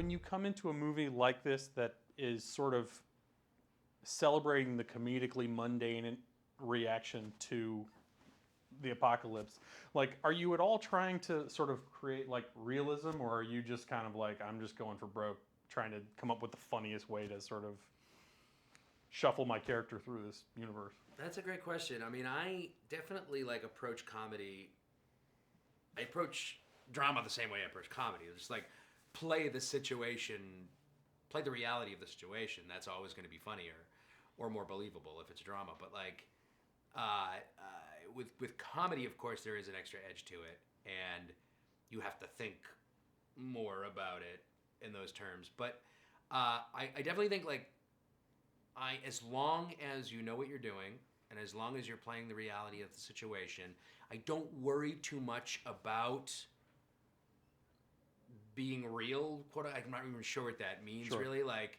when you come into a movie like this that is sort of celebrating the comedically mundane reaction to the apocalypse, like, are you at all trying to sort of create like realism, or are you just kind of like, I'm just going for broke, trying to come up with the funniest way to sort of shuffle my character through this universe? That's a great question. I mean, I definitely like approach comedy. I approach drama the same way I approach comedy. It's just like play the situation, play the reality of the situation. That's always going to be funnier or more believable if it's drama. But like with comedy, of course, there is an extra edge to it, and you have to think more about it in those terms. But I definitely think like as long as you know what you're doing, and as long as you're playing the reality of the situation, I don't worry too much about being real. I'm not even sure what that means, Sure. really. Like,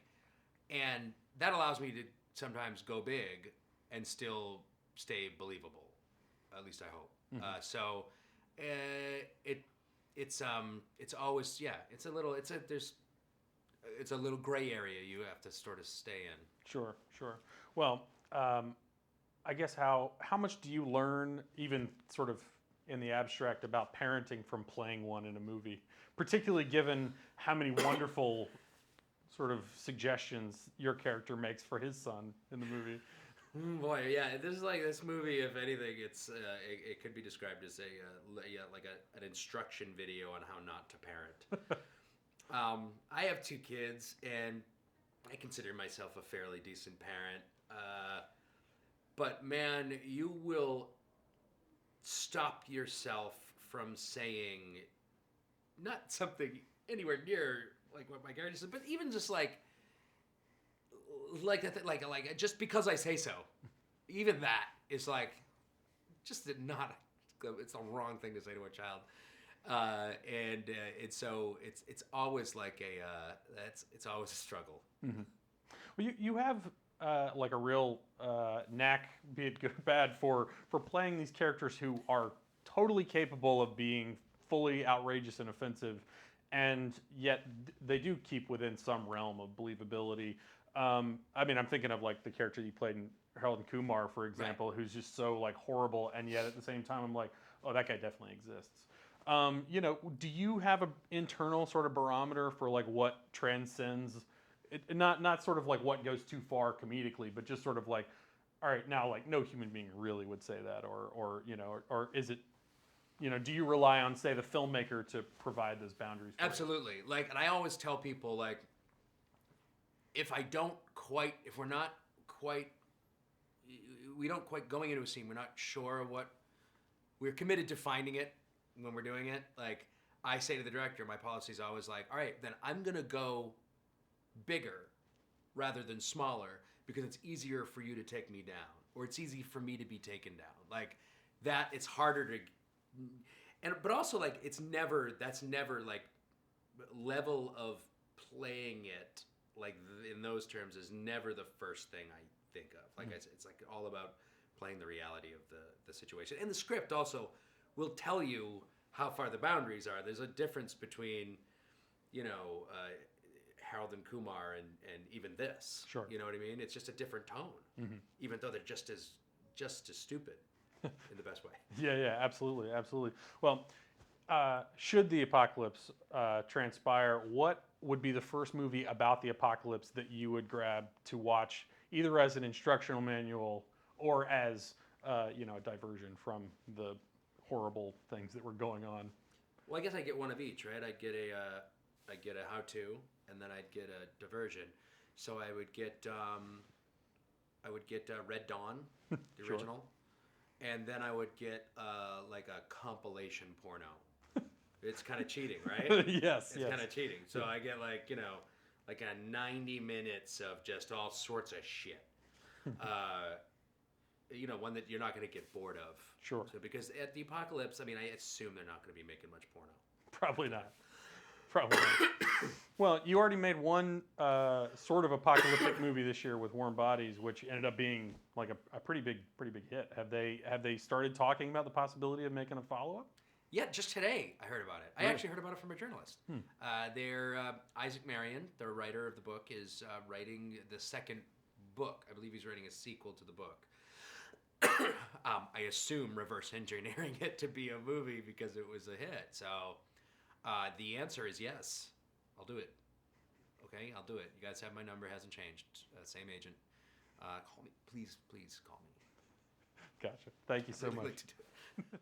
and that allows me to sometimes go big and still stay believable. At least I hope. So it's always it's a little gray area you have to sort of stay in. Sure. Well, I guess how much do you learn, even sort of in the abstract, about parenting from playing one in a movie, particularly given how many wonderful sort of suggestions your character makes for his son in the movie? Boy, yeah, this movie. If anything, it could be described as an instruction video on how not to parent. I have 2 kids, and I consider myself a fairly decent parent. But man, you will stop yourself from saying not something anywhere near like what my character said, but even just like just because I say so, even that is like just not. It's the wrong thing to say to a child, and it's always like it's always a struggle. Mm-hmm. Well, you have like a real knack, be it good or bad, for playing these characters who are totally capable of being fully outrageous and offensive, and yet they do keep within some realm of believability. I mean, I'm thinking of like the character you played in Harold and Kumar, for example, right, who's just so like horrible, and yet at the same time, I'm like, oh, that guy definitely exists. Do you have an internal sort of barometer for like what transcends? Not sort of like what goes too far comedically, but just sort of like, all right, now like no human being really would say that, or is it, do you rely on, say, the filmmaker to provide those boundaries for Absolutely. You? Like, and I always tell people like, if we're not quite going into a scene, we're not sure what, we're committed to finding it when we're doing it. Like, I say to the director, my policy is always like, all right, then I'm going to go bigger rather than smaller, because it's easier for you to take me down, or it's easy for me to be taken down. Like that, it's harder to, but also like that's never like level of playing it like in those terms is never the first thing I think of. Like it's like all about playing the reality of the situation. And the script also will tell you how far the boundaries are. There's a difference between, Harold and Kumar and even this. Sure. You know what I mean? It's just a different tone, even though they're just as stupid in the best way. Yeah, absolutely. Well, should the apocalypse transpire, what would be the first movie about the apocalypse that you would grab to watch, either as an instructional manual or as a diversion from the horrible things that were going on? Well, I guess I get one of each, right? I'd get a how-to, and then I'd get a diversion. So I would get Red Dawn, the Sure. original, and then I would get like a compilation porno. It's kind of cheating, right? Yes. It's kind of cheating. So I get like like a 90 minutes of just all sorts of shit. One that you're not going to get bored of. Sure. So because at the apocalypse, I mean, I assume they're not going to be making much porno. Probably not. Well, you already made one sort of apocalyptic movie this year with Warm Bodies, which ended up being like a pretty big hit. Have they started talking about the possibility of making a follow-up? Yeah, just today I heard about it. I Really? actually heard about it from a journalist. Isaac Marion, the writer of the book, is writing the second book. I believe he's writing a sequel to the book. I assume reverse engineering it to be a movie because it was a hit. So the answer is yes. I'll do it. Okay, I'll do it. You guys have my number. Hasn't changed. Same agent. Call me. Please call me. Gotcha. Thank you so I'd really much. like to do it.